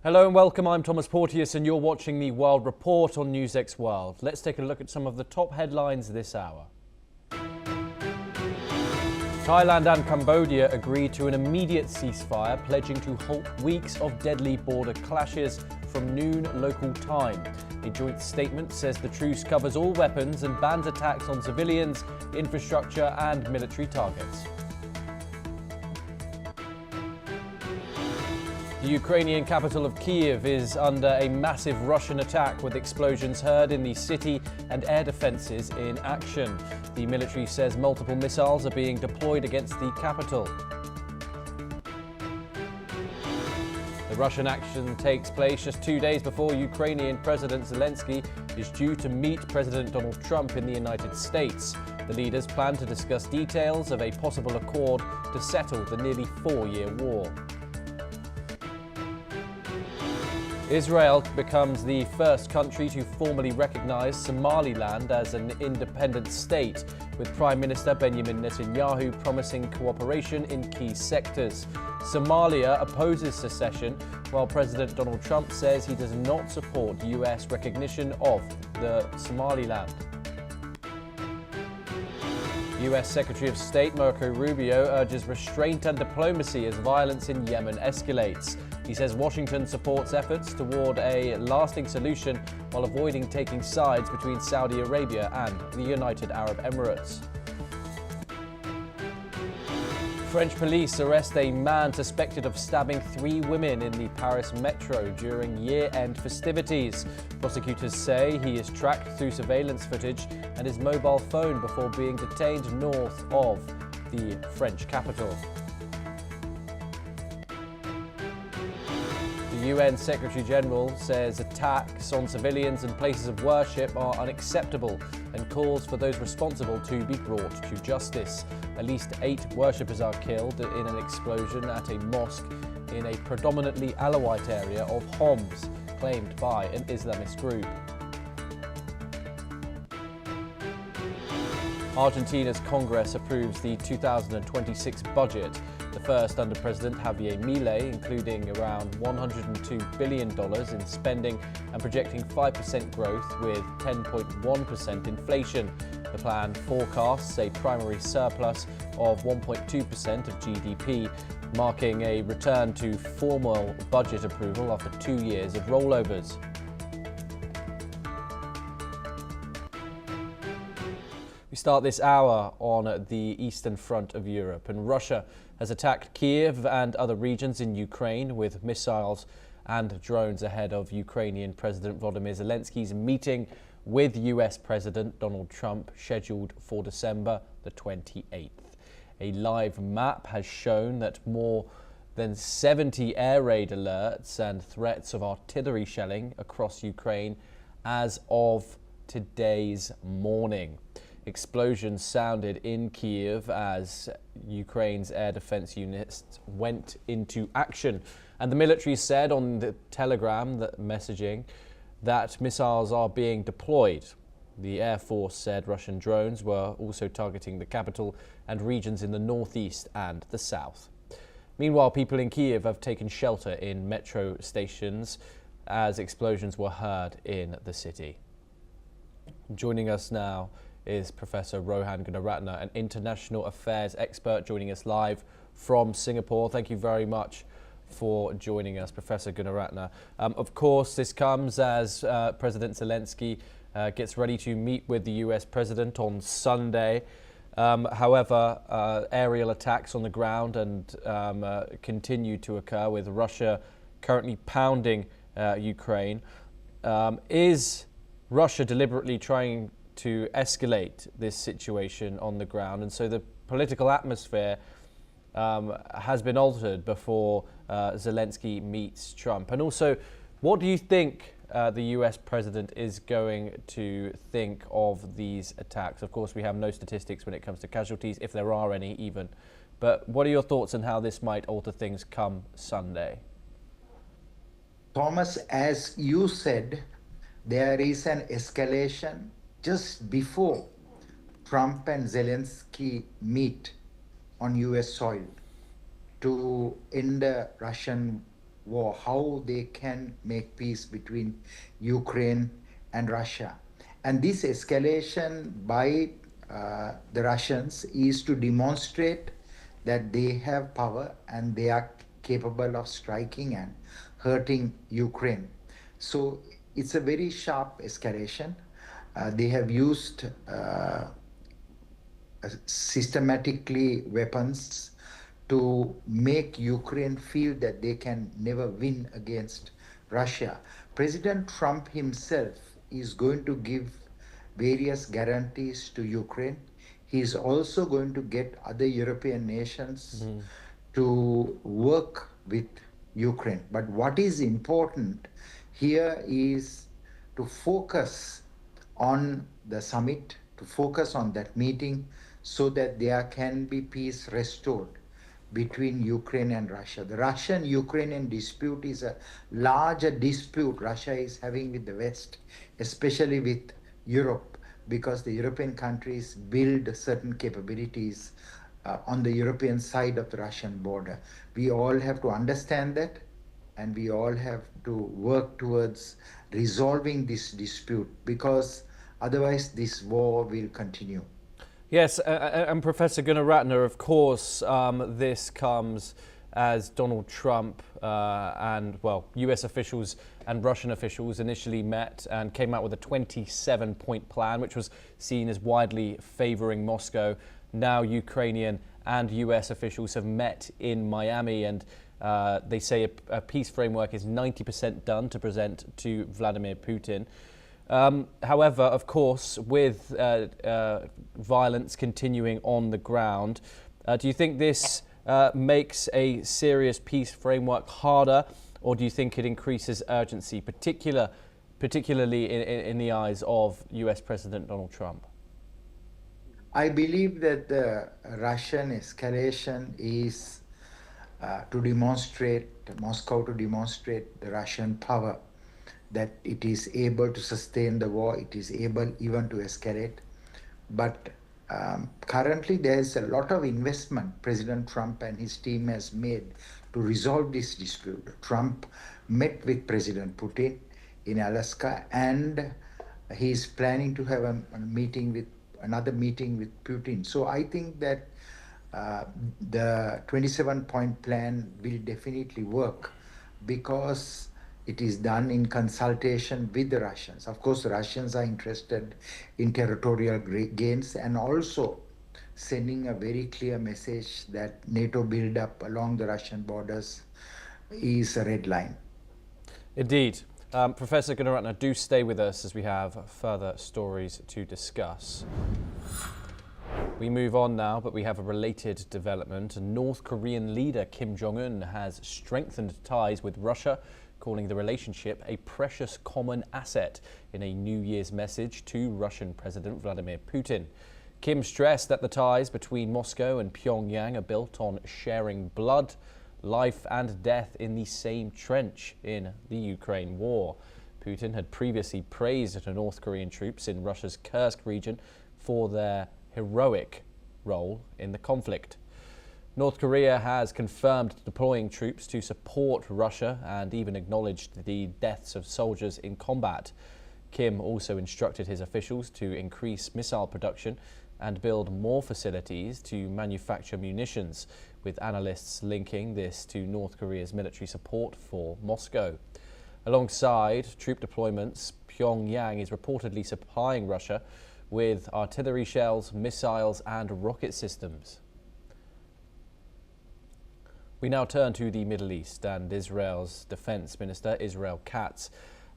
Hello and welcome, I'm Thomas Porteous and you're watching the World Report on NewsX World. Let's take a look at some of the top headlines this hour. Thailand and Cambodia agreed to an immediate ceasefire, pledging to halt weeks of deadly border clashes from noon local time. A joint statement says the truce covers all weapons and bans attacks on civilians, infrastructure and military targets. The Ukrainian capital of Kyiv is under a massive Russian attack, with explosions heard in the city and air defences in action. The military says multiple missiles are being deployed against the capital. The Russian action takes place just 2 days before Ukrainian President Zelensky is due to meet President Donald Trump in the United States. The leaders plan to discuss details of a possible accord to settle the nearly 4-year war. Israel becomes the first country to formally recognise Somaliland as an independent state, with Prime Minister Benjamin Netanyahu promising cooperation in key sectors. Somalia opposes secession, while President Donald Trump says he does not support US recognition of the Somaliland. US Secretary of State Marco Rubio urges restraint and diplomacy as violence in Yemen escalates. He says Washington supports efforts toward a lasting solution while avoiding taking sides between Saudi Arabia and the United Arab Emirates. French police arrest a man suspected of stabbing 3 women in the Paris metro during year-end festivities. Prosecutors say he is tracked through surveillance footage and his mobile phone before being detained north of the French capital. The UN Secretary-General says attacks on civilians and places of worship are unacceptable and calls for those responsible to be brought to justice. At least 8 worshippers are killed in an explosion at a mosque in a predominantly Alawite area of Homs, claimed by an Islamist group. Argentina's Congress approves the 2026 budget, the first under President Javier Milei, including around $102 billion in spending and projecting 5% growth with 10.1% inflation. The plan forecasts a primary surplus of 1.2% of GDP, marking a return to formal budget approval after 2 years of rollovers. We start this hour on the eastern front of Europe, and Russia has attacked Kyiv and other regions in Ukraine with missiles and drones ahead of Ukrainian President Volodymyr Zelensky's meeting with US President Donald Trump, scheduled for December the 28th. A live map has shown that more than 70 air raid alerts and threats of artillery shelling across Ukraine as of today's morning. Explosions sounded in Kyiv as Ukraine's air defense units went into action. And the military said on the Telegram messaging that missiles are being deployed. The Air Force said Russian drones were also targeting the capital and regions in the northeast and the south. Meanwhile, people in Kyiv have taken shelter in metro stations as explosions were heard in the city. Joining us now is Professor Rohan Gunaratne, an international affairs expert, joining us live from Singapore. Thank you very much for joining us, Professor Gunaratne. Of course, this comes as President Zelensky gets ready to meet with the US President on Sunday. However, aerial attacks on the ground and continue to occur, with Russia currently pounding Ukraine. Is Russia deliberately trying to escalate this situation on the ground, and so the political atmosphere has been altered before Zelensky meets Trump? And also, what do you think the US president is going to think of these attacks? Of course, we have no statistics when it comes to casualties, if there are any even, but what are your thoughts on how this might alter things come Sunday? Thomas, as you said, there is an escalation just before Trump and Zelensky meet on US soil to end the Russian war, how they can make peace between Ukraine and Russia. And this escalation by the Russians is to demonstrate that they have power and they are capable of striking and hurting Ukraine. So it's a very sharp escalation. They have used systematically weapons to make Ukraine feel that they can never win against Russia. President Trump himself is going to give various guarantees to Ukraine. He is also going to get other European nations to work with Ukraine. But what is important here is to focus on the summit, to focus on that meeting, so that there can be peace restored between Ukraine and Russia. The Russian-Ukrainian dispute is a larger dispute Russia is having with the West, especially with Europe, because the European countries build certain capabilities on the European side of the Russian border. We all have to understand that, and we all have to work towards resolving this dispute, because otherwise this war will continue. Yes, and Professor Gunaratne, of course, this comes as Donald Trump and, well, US officials and Russian officials initially met and came out with a 27-point plan, which was seen as widely favoring Moscow. Now Ukrainian and US officials have met in Miami, and they say a peace framework is 90% done to present to Vladimir Putin. However, of course, with violence continuing on the ground, do you think this makes a serious peace framework harder, or do you think it increases urgency, particularly in the eyes of US President Donald Trump? I believe that the Russian escalation is to demonstrate, Moscow to demonstrate the Russian power, that it is able to sustain the war, it is able even to escalate. But currently there is a lot of investment President Trump and his team has made to resolve this dispute. Trump met with President Putin in Alaska, and he is planning to have another meeting with Putin. So I think that the 27-point plan will definitely work, because it is done in consultation with the Russians. Of course, the Russians are interested in territorial gains, and also sending a very clear message that NATO build-up along the Russian borders is a red line. Indeed. Professor Gunaratne, do stay with us as we have further stories to discuss. We move on now, but we have a related development. North Korean leader Kim Jong-un has strengthened ties with Russia, calling the relationship a precious common asset in a New Year's message to Russian President Vladimir Putin. Kim stressed that the ties between Moscow and Pyongyang are built on sharing blood, life and death in the same trench in the Ukraine war. Putin had previously praised the North Korean troops in Russia's Kursk region for their heroic role in the conflict. North Korea has confirmed deploying troops to support Russia and even acknowledged the deaths of soldiers in combat. Kim also instructed his officials to increase missile production and build more facilities to manufacture munitions, with analysts linking this to North Korea's military support for Moscow. Alongside troop deployments, Pyongyang is reportedly supplying Russia with artillery shells, missiles and rocket systems. We now turn to the Middle East, and Israel's Defense Minister Katz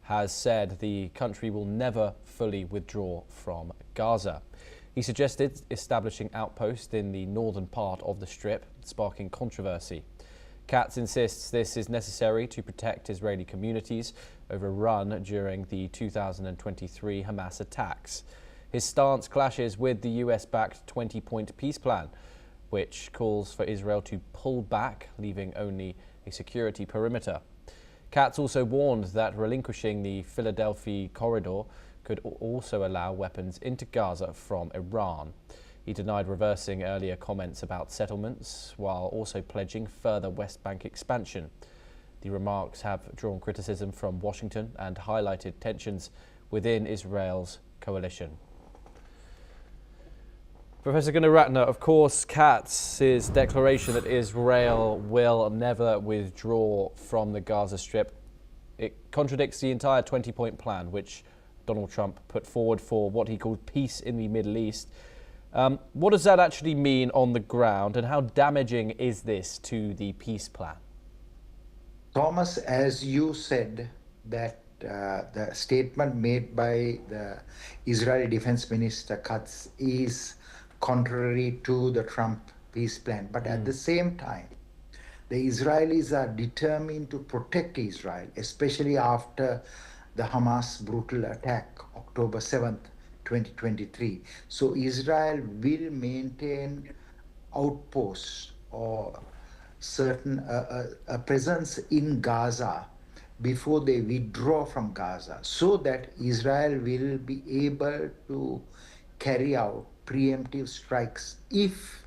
has said the country will never fully withdraw from Gaza. He suggested establishing outposts in the northern part of the Strip, sparking controversy. Katz insists this is necessary to protect Israeli communities overrun during the 2023 Hamas attacks. His stance clashes with the US-backed 20-point peace plan, which calls for Israel to pull back, leaving only a security perimeter. Katz also warned that relinquishing the Philadelphia corridor could also allow weapons into Gaza from Iran. He denied reversing earlier comments about settlements, while also pledging further West Bank expansion. The remarks have drawn criticism from Washington and highlighted tensions within Israel's coalition. Professor Gunnar Ratner, of course, Katz's declaration that Israel will never withdraw from the Gaza Strip, it contradicts the entire 20-point plan which Donald Trump put forward for what he called peace in the Middle East. What does that actually mean on the ground, and how damaging is this to the peace plan? Thomas, as you said, that the statement made by the Israeli Defense Minister Katz is contrary to the Trump peace plan. But at the same time, the Israelis are determined to protect Israel, especially after the Hamas brutal attack, October 7th, 2023. So Israel will maintain outposts or certain a presence in Gaza before they withdraw from Gaza, so that Israel will be able to carry out preemptive strikes if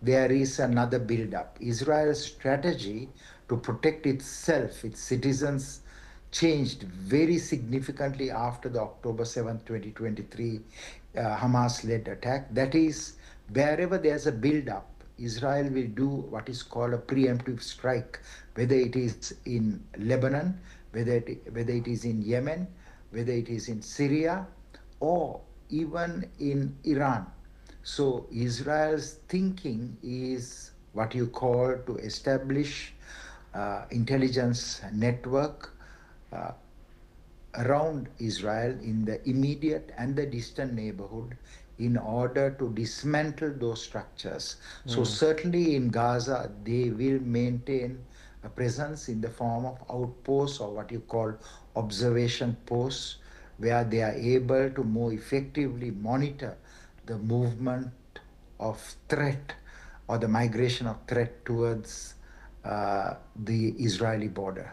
there is another build-up. Israel's strategy to protect itself, its citizens, changed very significantly after the October 7th, 2023 Hamas-led attack. That is, wherever there's a build-up, Israel will do what is called a preemptive strike, whether it is in Lebanon, whether it is in Yemen, whether it is in Syria, or even in Iran. So Israel's thinking is what you call to establish intelligence network around Israel in the immediate and the distant neighborhood in order to dismantle those structures. So certainly in Gaza, they will maintain a presence in the form of outposts, or what you call observation posts, where they are able to more effectively monitor the movement of threat or the migration of threat towards the Israeli border.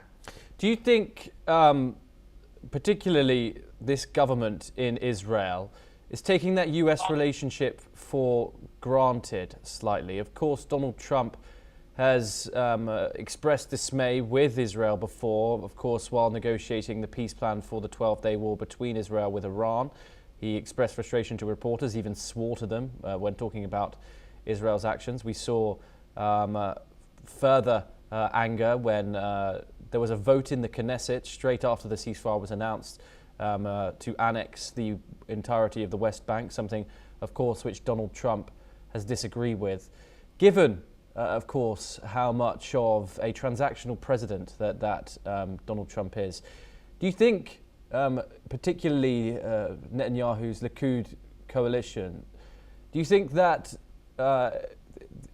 Do you think, particularly this government in Israel, is taking that US relationship for granted slightly? Of course, Donald Trump has expressed dismay with Israel before, of course, while negotiating the peace plan for the 12-day war between Israel with Iran. He expressed frustration to reporters, even swore to them when talking about Israel's actions. We saw further anger when there was a vote in the Knesset straight after the ceasefire was announced to annex the entirety of the West Bank, something, of course, which Donald Trump has disagreed with. Given, of course, how much of a transactional president that Donald Trump is, do you think, particularly Netanyahu's Likud coalition, do you think that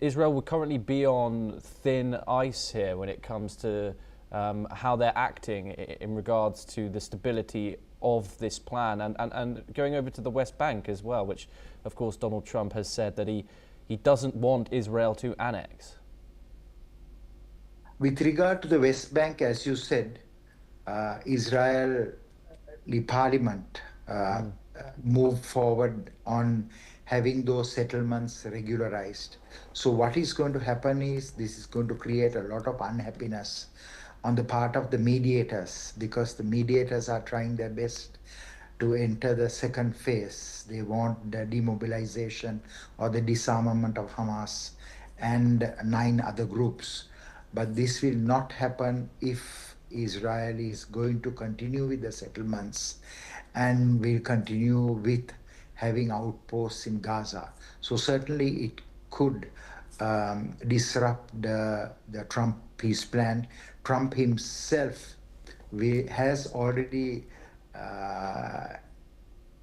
Israel would currently be on thin ice here when it comes to how they're acting in regards to the stability of this plan and going over to the West Bank as well, which, of course, Donald Trump has said that he doesn't want Israel to annex? With regard to the West Bank, as you said, Israeli parliament moved forward on having those settlements regularized. So what is going to happen is this is going to create a lot of unhappiness on the part of the mediators, because the mediators are trying their best to enter the second phase. They want the demobilization or the disarmament of Hamas and 9 other groups. But this will not happen if Israel is going to continue with the settlements and will continue with having outposts in Gaza. So certainly it could disrupt the Trump peace plan. Trump himself has already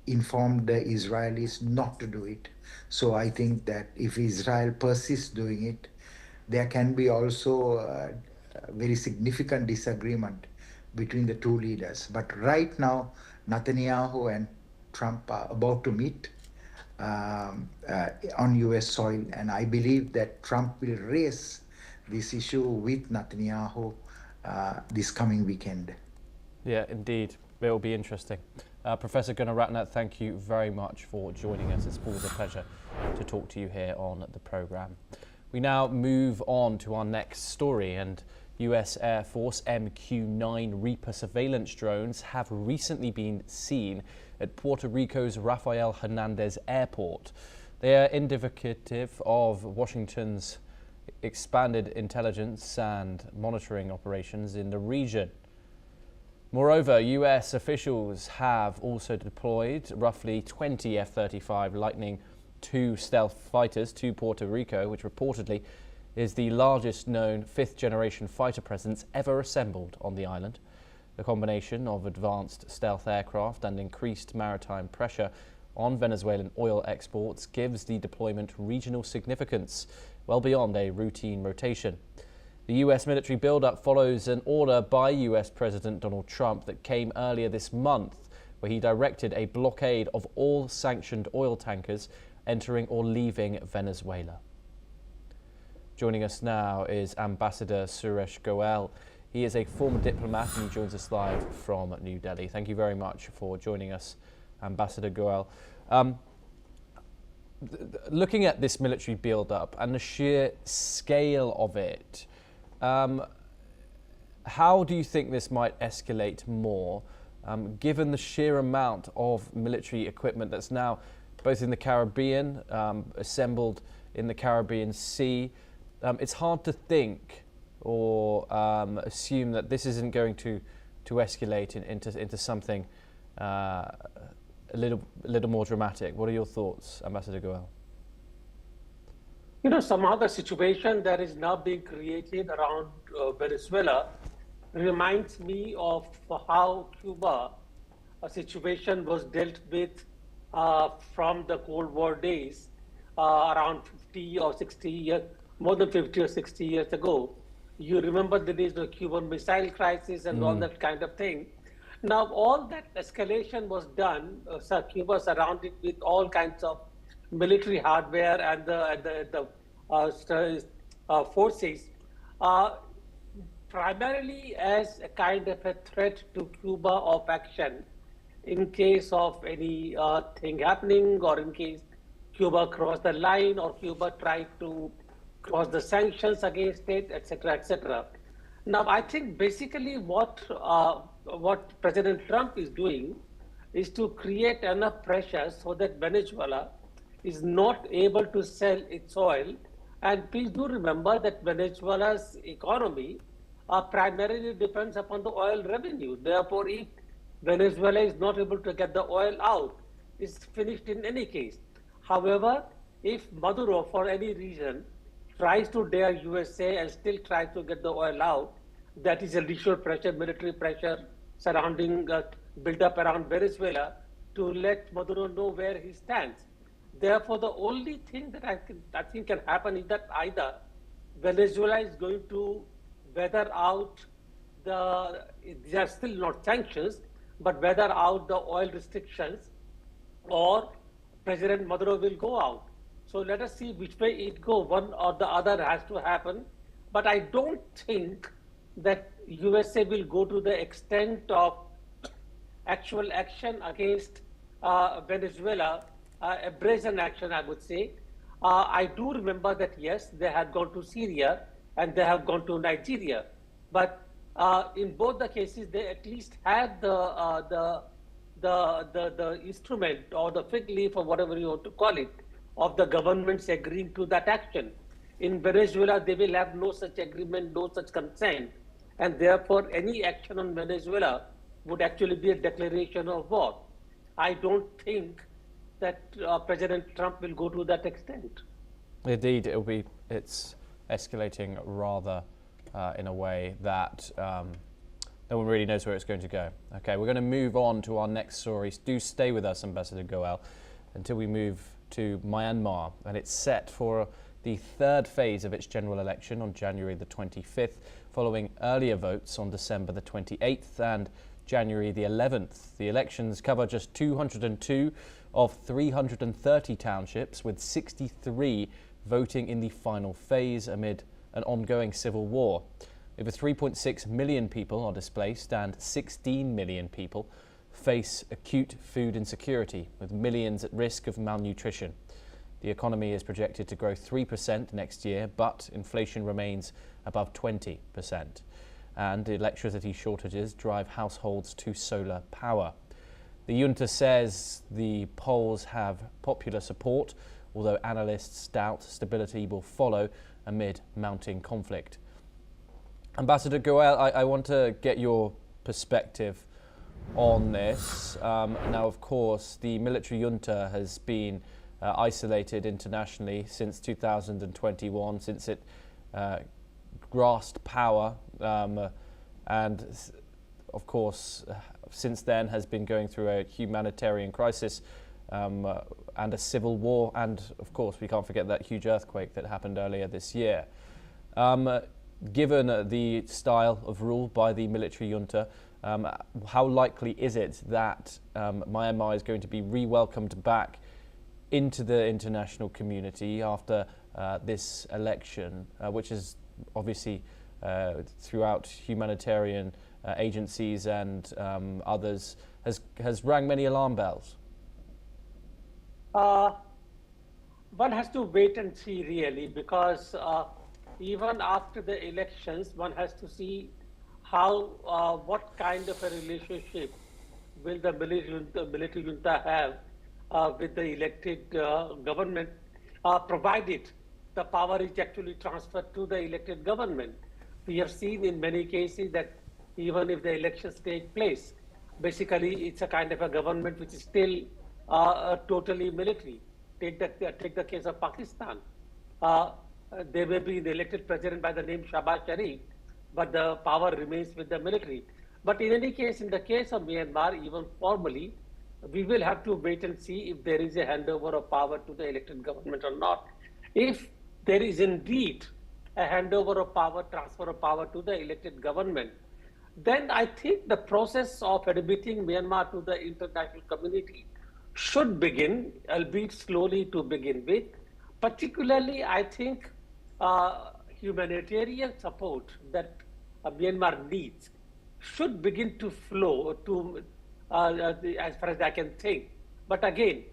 informed the Israelis not to do it. So I think that if Israel persists doing it, there can be also a very significant disagreement between the two leaders. But right now, Netanyahu and Trump are about to meet on US soil, and I believe that Trump will raise this issue with Netanyahu this coming weekend. Yeah, indeed. It will be interesting. Professor Gunnar Ratner, thank you very much for joining us. It's always a pleasure to talk to you here on the programme. We now move on to our next story, and US Air Force MQ-9 Reaper surveillance drones have recently been seen at Puerto Rico's Rafael Hernandez Airport. They are indicative of Washington's expanded intelligence and monitoring operations in the region. Moreover, US officials have also deployed roughly 20 F-35 Lightning II stealth fighters to Puerto Rico, which reportedly is the largest known fifth-generation fighter presence ever assembled on the island. The combination of advanced stealth aircraft and increased maritime pressure on Venezuelan oil exports gives the deployment regional significance, well beyond a routine rotation. The US military build-up follows an order by US President Donald Trump that came earlier this month, where he directed a blockade of all sanctioned oil tankers entering or leaving Venezuela. Joining us now is Ambassador Suresh Goel. He is a former diplomat and he joins us live from New Delhi. Thank you very much for joining us, Ambassador Goel. Looking at this military build-up and the sheer scale of it, how do you think this might escalate more, given the sheer amount of military equipment that's now both in the Caribbean, assembled in the Caribbean Sea? It's hard to think or assume that this isn't going to escalate into something a little more dramatic. What are your thoughts, Ambassador Goel? Somehow the situation that is now being created around Venezuela reminds me of how Cuba, a situation was dealt with from the Cold War days around 50 or 60 years, more than 50 or 60 years ago. You remember the days of the Cuban Missile Crisis and all that kind of thing. Now, all that escalation was done, Cuba surrounded with all kinds of military hardware and the forces, primarily as a kind of a threat to Cuba of action in case of any thing happening, or in case Cuba crossed the line or Cuba tried to cross the sanctions against it, etc., etc. Now, I think basically what President Trump is doing is to create enough pressure so that Venezuela is not able to sell its oil. And please do remember that Venezuela's economy primarily depends upon the oil revenue. Therefore, if Venezuela is not able to get the oil out, it's finished in any case. However, if Maduro, for any reason, tries to dare USA and still tries to get the oil out, that is additional pressure, military pressure surrounding, built up around Venezuela to let Maduro know where he stands. Therefore, the only thing that I think can happen is that either Venezuela is going to weather out these are still not sanctions, but weather out the oil restrictions, or President Maduro will go out. So let us see which way it goes. One or the other has to happen. But I don't think that USA will go to the extent of actual action against Venezuela, a brazen action, I would say. I do remember that, yes, they had gone to Syria and they have gone to Nigeria. But in both the cases, they at least had the instrument or the fig leaf or whatever you want to call it of the governments agreeing to that action. In Venezuela, they will have no such agreement, no such consent. And therefore, any action on Venezuela would actually be a declaration of war. I don't think that President Trump will go to that extent. Indeed, it's escalating rather in a way that no one really knows where it's going to go. Okay, we're going to move on to our next story. Do stay with us, Ambassador Goel, until we move to Myanmar, and it's set for the third phase of its general election on January the 25th, following earlier votes on December the 28th and January the 11th. The elections cover just 202 of 330 townships, with 63 voting in the final phase amid an ongoing civil war. Over 3.6 million people are displaced and 16 million people face acute food insecurity, with millions at risk of malnutrition. The economy is projected to grow 3% next year, but inflation remains above 20%. and electricity shortages drive households to solar power. The junta says the polls have popular support, although analysts doubt stability will follow amid mounting conflict. Ambassador Goel, I want to get your perspective on this. Now, of course, the military junta has been isolated internationally since 2021, since it grasped power, and of course, since then has been going through a humanitarian crisis and a civil war, and of course, we can't forget that huge earthquake that happened earlier this year. Given the style of rule by the military junta, how likely is it that Myanmar is going to be re-welcomed back into the international community after this election, which is obviously throughout humanitarian agencies and others has rang many alarm bells? One has to wait and see, really, because even after the elections, one has to see how, what kind of a relationship will the military junta have with the elected government, provided the power is actually transferred to the elected government. We have seen in many cases that even if the elections take place, basically it's a kind of a government which is still totally military. Take the case of Pakistan. There may be the elected president by the name Shahbaz Sharif, but the power remains with the military. But in any case, in the case of Myanmar, even formally, we will have to wait and see if there is a handover of power to the elected government or not. If there is indeed a handover of power, transfer of power to the elected government, then I think the process of admitting Myanmar to the international community should begin, albeit slowly to begin with. Particularly, I think humanitarian support that Myanmar needs should begin to flow to, as far as I can think. But again,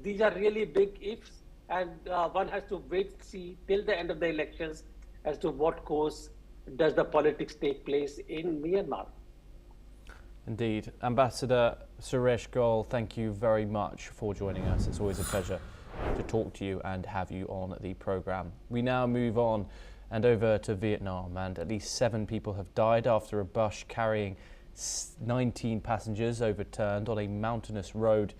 these are really big ifs, and one has to wait and see till the end of the elections as to what course does the politics take place in Myanmar. Indeed. Ambassador Suresh Goel, thank you very much for joining us. It's always a pleasure to talk to you and have you on the programme. We now move on and over to Vietnam, and at least 7 people have died after a bus carrying 19 passengers overturned on a mountainous road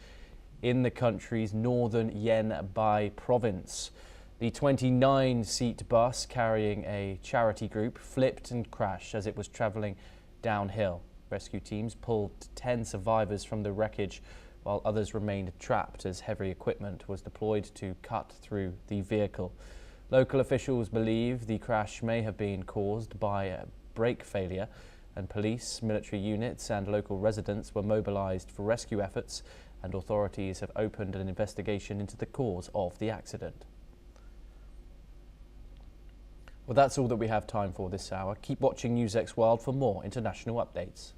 in the country's northern Yen Bai province. The 29-seat bus carrying a charity group flipped and crashed as it was travelling downhill. Rescue teams pulled 10 survivors from the wreckage, while others remained trapped as heavy equipment was deployed to cut through the vehicle. Local officials believe the crash may have been caused by a brake failure, and police, military units and local residents were mobilised for rescue efforts, and authorities have opened an investigation into the cause of the accident. Well, that's all that we have time for this hour. Keep watching NewsX World for more international updates.